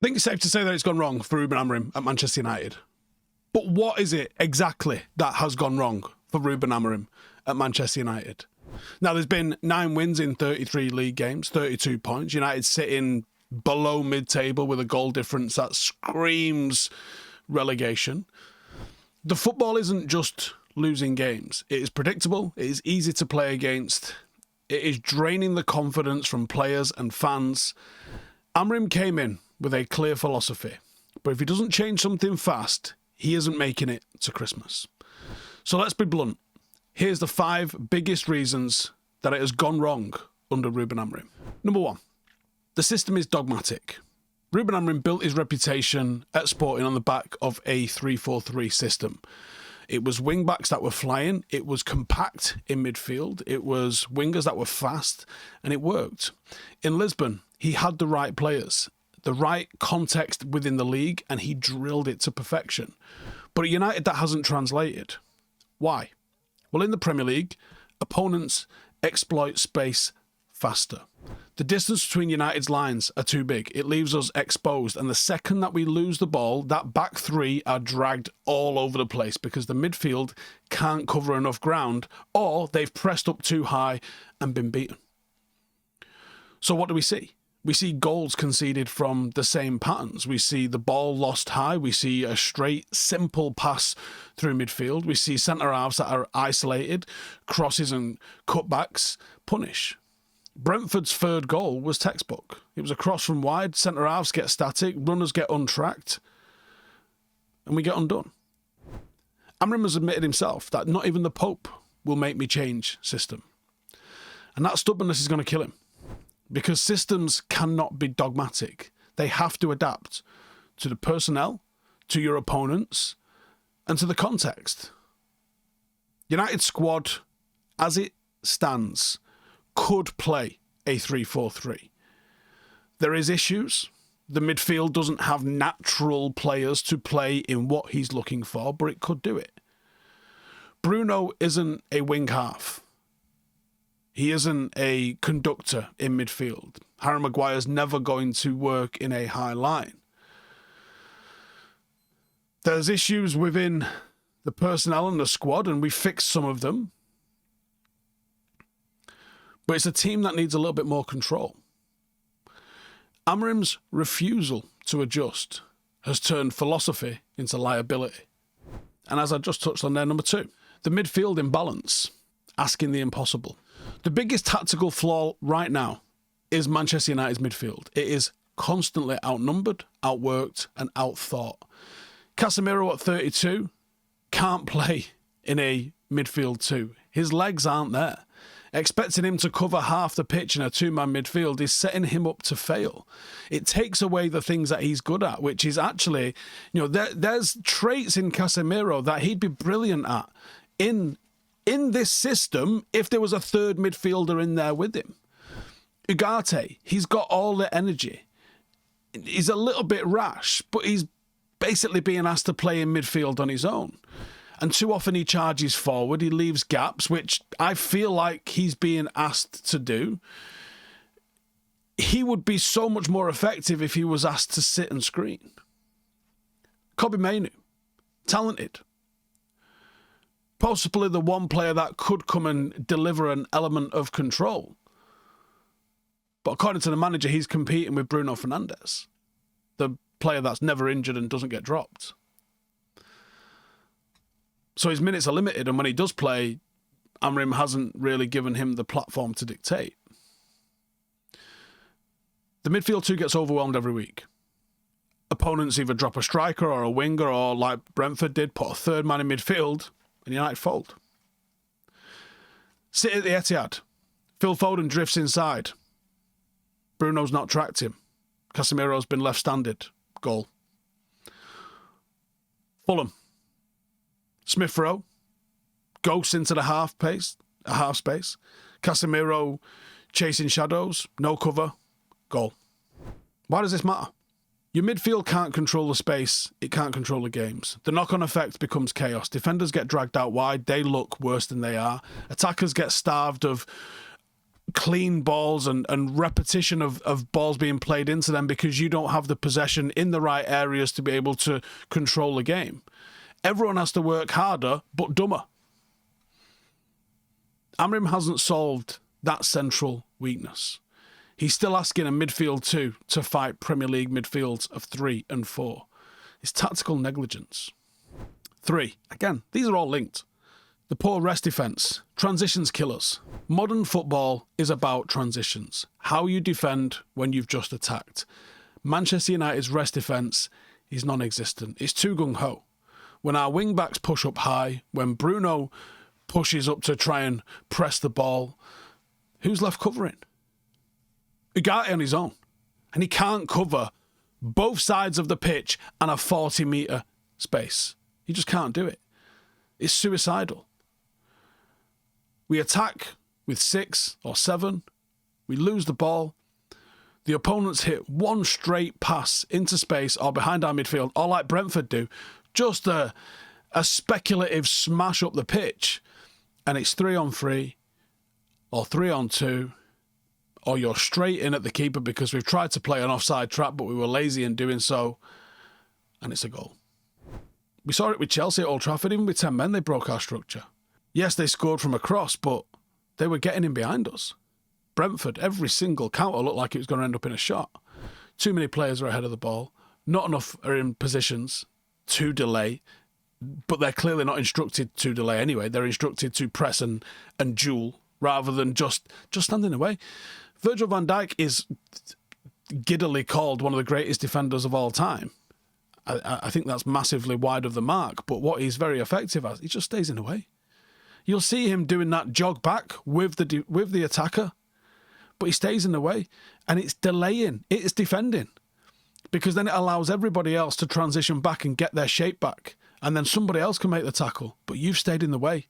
I think it's safe to say that it's gone wrong for Ruben Amorim at Manchester United. But what is it exactly that has gone wrong for Ruben Amorim at Manchester United? Now, there's been 9 wins in 33 league games, 32 points. United sitting below mid-table with a goal difference that screams relegation. The football isn't just losing games. It is predictable. It is easy to play against. It is draining the confidence from players and fans. Amorim came in with a clear philosophy, but if he doesn't change something fast, he isn't making it to Christmas. So let's be blunt. Here's the 5 biggest reasons that it has gone wrong under Ruben Amorim. Number 1, the system is dogmatic. Ruben Amorim built his reputation at Sporting on the back of a 3-4-3 system. It was wing-backs that were flying, it was compact in midfield, it was wingers that were fast, and it worked. In Lisbon, he had the right players, the right context within the league, and he drilled it to perfection. But at United, that hasn't translated. Why? Well, in the Premier League, opponents exploit space faster. The distance between United's lines are too big. It leaves us exposed. And the second that we lose the ball, that back 3 are dragged all over the place because the midfield can't cover enough ground, or they've pressed up too high and been beaten. So what do we see? We see goals conceded from the same patterns. We see the ball lost high. We see a straight, simple pass through midfield. We see centre-halves that are isolated, crosses and cutbacks punish. Brentford's 3rd goal was textbook. It was a cross from wide, centre-halves get static, runners get untracked, and we get undone. Amorim has admitted himself that not even the Pope will make me change system. And that stubbornness is going to kill him. Because systems cannot be dogmatic. They have to adapt to the personnel, to your opponents, and to the context. United's squad, as it stands, could play a 3-4-3. There is issues. The midfield doesn't have natural players to play in what he's looking for, but it could do it. Bruno isn't a wing half. He isn't a conductor in midfield. Harry Maguire's never going to work in a high line. There's issues within the personnel and the squad, and we fixed some of them. But it's a team that needs a little bit more control. Amorim's refusal to adjust has turned philosophy into liability. And as I just touched on there, number 2, the midfield imbalance, asking the impossible. The biggest tactical flaw right now is Manchester United's midfield. It is constantly outnumbered, outworked, and outthought. Casemiro at 32 can't play in a midfield 2. His legs aren't there. Expecting him to cover half the pitch in a 2-man midfield is setting him up to fail. It takes away the things that he's good at, which is actually, there's traits in Casemiro that he'd be brilliant at in this system if there was a 3rd midfielder in there with him. Ugarte, he's got all the energy. He's a little bit rash, but he's basically being asked to play in midfield on his own. And too often he charges forward, he leaves gaps, which I feel like he's being asked to do. He would be so much more effective if he was asked to sit and screen. Mainoo, talented. Possibly the one player that could come and deliver an element of control. But according to the manager, he's competing with Bruno Fernandes, the player that's never injured and doesn't get dropped. So his minutes are limited, and when he does play, Amorim hasn't really given him the platform to dictate. The midfield 2 gets overwhelmed every week. Opponents either drop a striker or a winger, or like Brentford did, put a 3rd man in midfield, and United fold. Sit at the Etihad. Phil Foden drifts inside. Bruno's not tracked him. Casemiro's been left-standed. Goal. Fulham. Smith Rowe ghosts into the half space. Casemiro chasing shadows. No cover. Goal. Why does this matter? Your midfield can't control the space, it can't control the games. The knock-on effect becomes chaos. Defenders get dragged out wide, they look worse than they are. Attackers get starved of clean balls and repetition of balls being played into them because you don't have the possession in the right areas to be able to control the game. Everyone has to work harder, but dumber. Amorim hasn't solved that central weakness. He's still asking a midfield 2 to fight Premier League midfields of 3 and 4. It's tactical negligence. 3, again, these are all linked. The poor rest defence. Transitions kill us. Modern football is about transitions. How you defend when you've just attacked. Manchester United's rest defence is non-existent. It's too gung-ho. When our wing-backs push up high, when Bruno pushes up to try and press the ball, who's left covering? Ugarte on his own. And he can't cover both sides of the pitch and a 40-metre space. He just can't do it. It's suicidal. We attack with 6 or 7. We lose the ball. The opponents hit one straight pass into space or behind our midfield, or like Brentford do, just a speculative smash up the pitch. And it's 3-on-3 or 3-on-2. Or you're straight in at the keeper because we've tried to play an offside trap, but we were lazy in doing so, and it's a goal. We saw it with Chelsea at Old Trafford. Even with 10 men, they broke our structure. Yes, they scored from a cross, but they were getting in behind us. Brentford, every single counter looked like it was going to end up in a shot. Too many players are ahead of the ball. Not enough are in positions to delay, but they're clearly not instructed to delay anyway. They're instructed to press and duel rather than just stand in the way. Virgil van Dijk is giddily called one of the greatest defenders of all time. I think that's massively wide of the mark, but what he's very effective at, he just stays in the way. You'll see him doing that jog back with the attacker, but he stays in the way, and it's delaying, it's defending, because then it allows everybody else to transition back and get their shape back, and then somebody else can make the tackle, but you've stayed in the way.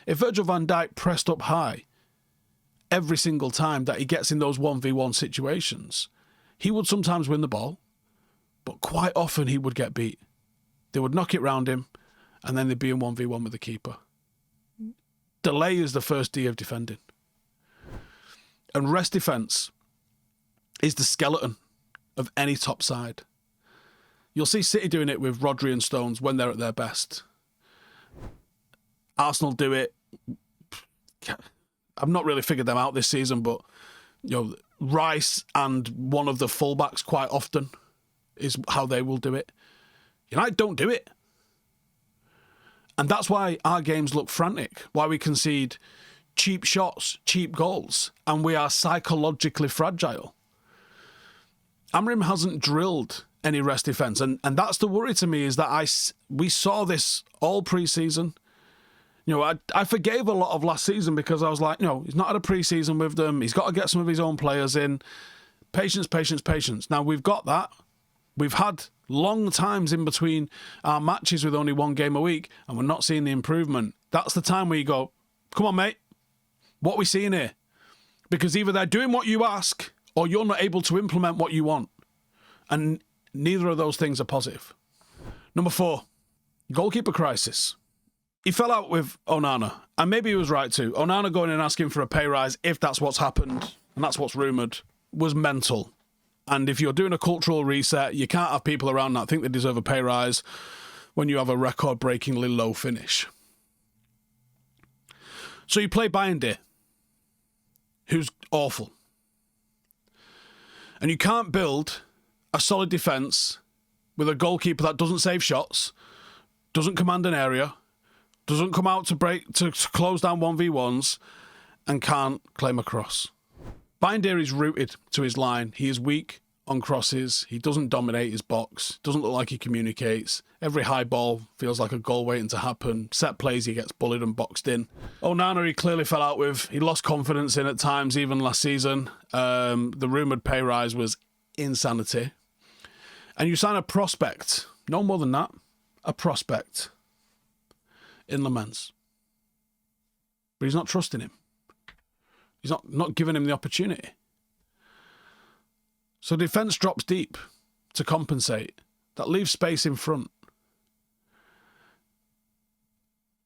If Virgil van Dijk pressed up high every single time that he gets in those 1v1 situations, he would sometimes win the ball, but quite often he would get beat. They would knock it round him, and then they'd be in 1v1 with the keeper. Delay is the first D of defending. And rest defence is the skeleton of any top side. You'll see City doing it with Rodri and Stones when they're at their best. Arsenal do it. I've not really figured them out this season, but Rice and one of the fullbacks quite often is how they will do it. United don't do it. And that's why our games look frantic, why we concede cheap shots, cheap goals, and we are psychologically fragile. Amorim hasn't drilled any rest defence, and that's the worry to me, is that we saw this all pre-season. I forgave a lot of last season because I was like, he's not had a pre-season with them. He's got to get some of his own players in. Patience, patience, patience. Now, we've got that. We've had long times in between our matches with only one game a week, and we're not seeing the improvement. That's the time where you go, come on, mate. What are we seeing here? Because either they're doing what you ask, or you're not able to implement what you want. And neither of those things are positive. Number 4, goalkeeper crisis. He fell out with Onana, and maybe he was right too. Onana going and asking for a pay rise, if that's what's happened, and that's what's rumoured, was mental. And if you're doing a cultural reset, you can't have people around that think they deserve a pay rise when you have a record-breakingly low finish. So you play Bayende, who's awful. And you can't build a solid defence with a goalkeeper that doesn't save shots, doesn't command an area, doesn't come out to close down 1v1s, and can't claim a cross. Bayende is rooted to his line. He is weak on crosses. He doesn't dominate his box. Doesn't look like he communicates. Every high ball feels like a goal waiting to happen. Set plays, he gets bullied and boxed in. Onana, he clearly fell out with. He lost confidence in at times, even last season. The rumoured pay rise was insanity. And you sign a prospect, no more than that, a prospect in Lamens. But he's not trusting him. He's not giving him the opportunity. So defence drops deep to compensate. That leaves space in front.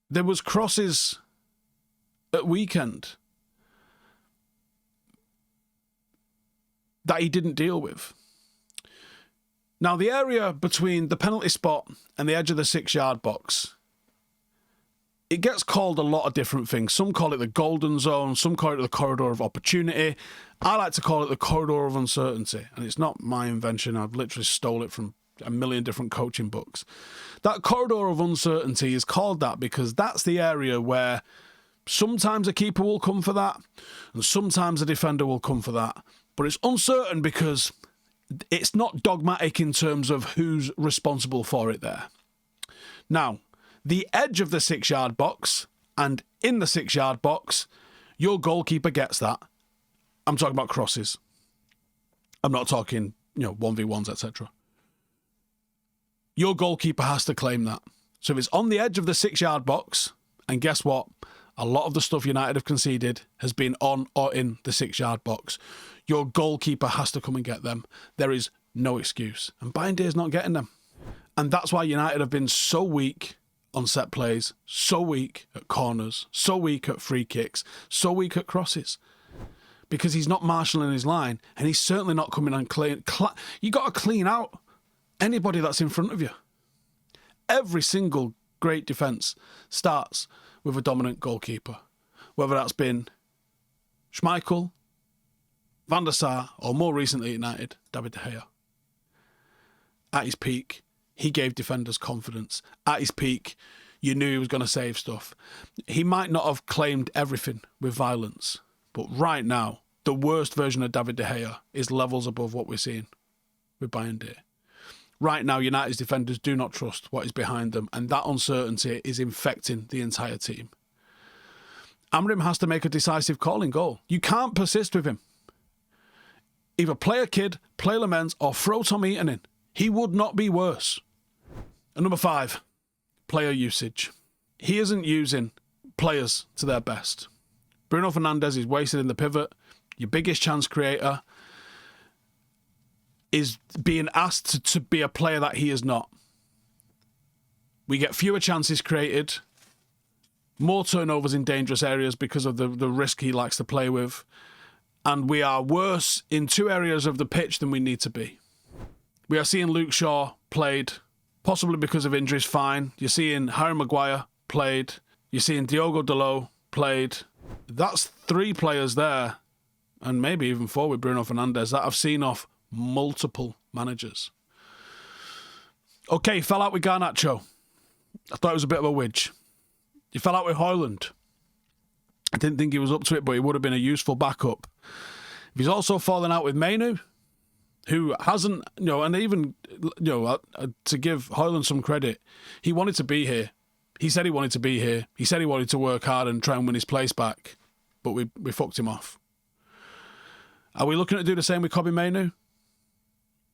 There was crosses at weekend that he didn't deal with. Now, the area between the penalty spot and the edge of the 6-yard box, it gets called a lot of different things. Some call it the golden zone, some call it the corridor of opportunity. I like to call it the corridor of uncertainty, and it's not my invention. I've literally stole it from a million different coaching books. That corridor of uncertainty is called that because that's the area where sometimes a keeper will come for that, and sometimes a defender will come for that. But it's uncertain because it's not dogmatic in terms of who's responsible for it there. Now, the edge of the 6-yard box and in the 6-yard box, your goalkeeper gets that. I'm talking about crosses. I'm not talking, 1v1s, etc. Your goalkeeper has to claim that. So if it's on the edge of the 6-yard box, and guess what? A lot of the stuff United have conceded has been on or in the 6-yard box. Your goalkeeper has to come and get them. There is no excuse. And Bayern's not getting them. And that's why United have been so weak on set plays, so weak at corners, so weak at free kicks, so weak at crosses. Because he's not marshalling his line, and he's certainly not coming and clean. You got to clean out anybody that's in front of you. Every single great defence starts with a dominant goalkeeper. Whether that's been Schmeichel, Van der Sar, or more recently at United, David De Gea. At his peak, he gave defenders confidence. At his peak, you knew he was going to save stuff. He might not have claimed everything with violence, but right now, the worst version of David De Gea is levels above what we're seeing with Bayern. Right now, United's defenders do not trust what is behind them, and that uncertainty is infecting the entire team. Amorim has to make a decisive call in goal. You can't persist with him. Either play a kid, play Lamens, or throw Tom Eaton in. He would not be worse. And number 5, player usage. He isn't using players to their best. Bruno Fernandes is wasted in the pivot. Your biggest chance creator is being asked to be a player that he is not. We get fewer chances created, more turnovers in dangerous areas because of the risk he likes to play with, and we are worse in 2 areas of the pitch than we need to be. We are seeing Luke Shaw played, possibly because of injuries, fine. You're seeing Harry Maguire played. You're seeing Diogo Dalot played. That's 3 players there, and maybe even 4 with Bruno Fernandes, that I've seen off multiple managers. Okay, fell out with Garnacho. I thought it was a bit of a widge. He fell out with Højlund. I didn't think he was up to it, but he would have been a useful backup. He's also fallen out with Mainoo, who hasn't, and even, to give Højlund some credit, he wanted to be here. He said he wanted to be here. He said he wanted to work hard and try and win his place back, but we fucked him off. Are we looking to do the same with Kobbie Mainoo?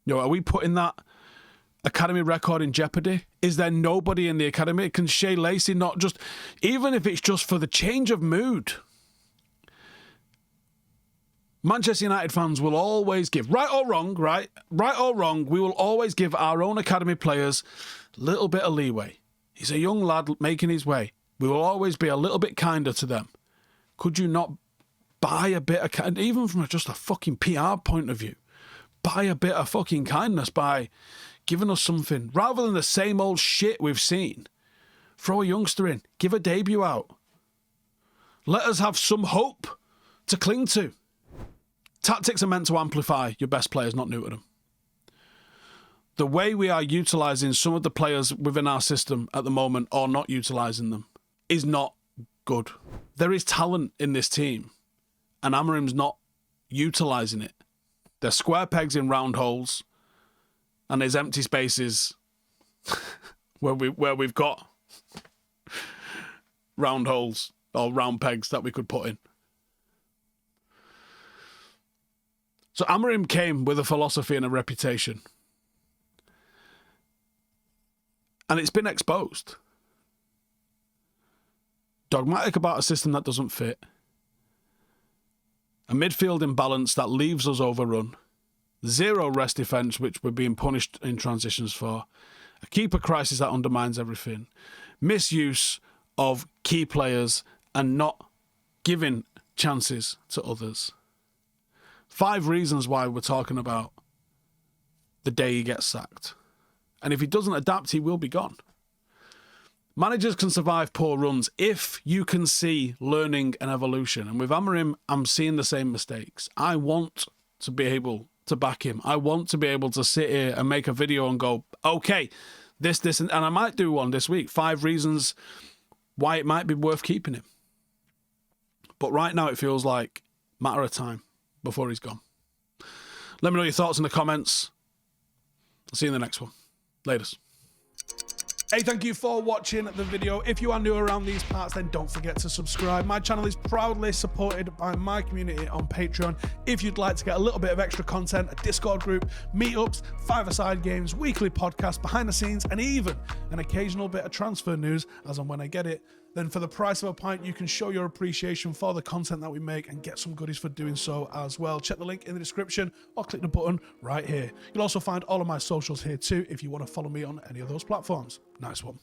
Are we putting that academy record in jeopardy? Is there nobody in the academy? Can Shea Lacey not just, even if it's just for the change of mood? Manchester United fans will always give, right or wrong, we will always give our own academy players a little bit of leeway. He's a young lad making his way. We will always be a little bit kinder to them. Could you not buy a bit of, even from just a fucking PR point of view, buy a bit of fucking kindness by giving us something rather than the same old shit we've seen? Throw a youngster in, give a debut out. Let us have some hope to cling to. Tactics are meant to amplify your best players, not neuter them. The way we are utilising some of the players within our system at the moment, or not utilising them, is not good. There is talent in this team, and Amorim's not utilising it. There's square pegs in round holes, and there's empty spaces where we've got round holes or round pegs that we could put in. So Amorim came with a philosophy and a reputation, and it's been exposed. Dogmatic about a system that doesn't fit. A midfield imbalance that leaves us overrun. Zero rest defence, which we're being punished in transitions for. A keeper crisis that undermines everything. Misuse of key players and not giving chances to others. 5 reasons why we're talking about the day he gets sacked. And if he doesn't adapt, he will be gone. Managers can survive poor runs if you can see learning and evolution. And with Amorim, I'm seeing the same mistakes. I want to be able to back him. I want to be able to sit here and make a video and go, okay, this, and I might do one this week. 5 reasons why it might be worth keeping him. But right now it feels like a matter of time before he's gone. Let me know your thoughts in the comments. I'll see you in the next one. Laters. Hey, thank you for watching the video. If you are new around these parts, then don't forget to subscribe. My channel is proudly supported by my community on Patreon. If you'd like to get a little bit of extra content, a Discord group, meetups, 5-a-side games, weekly podcasts, behind the scenes, and even an occasional bit of transfer news as and when I get it, then for the price of a pint, you can show your appreciation for the content that we make and get some goodies for doing so as well. Check the link in the description or click the button right here. You'll also find all of my socials here too if you want to follow me on any of those platforms. Nice one.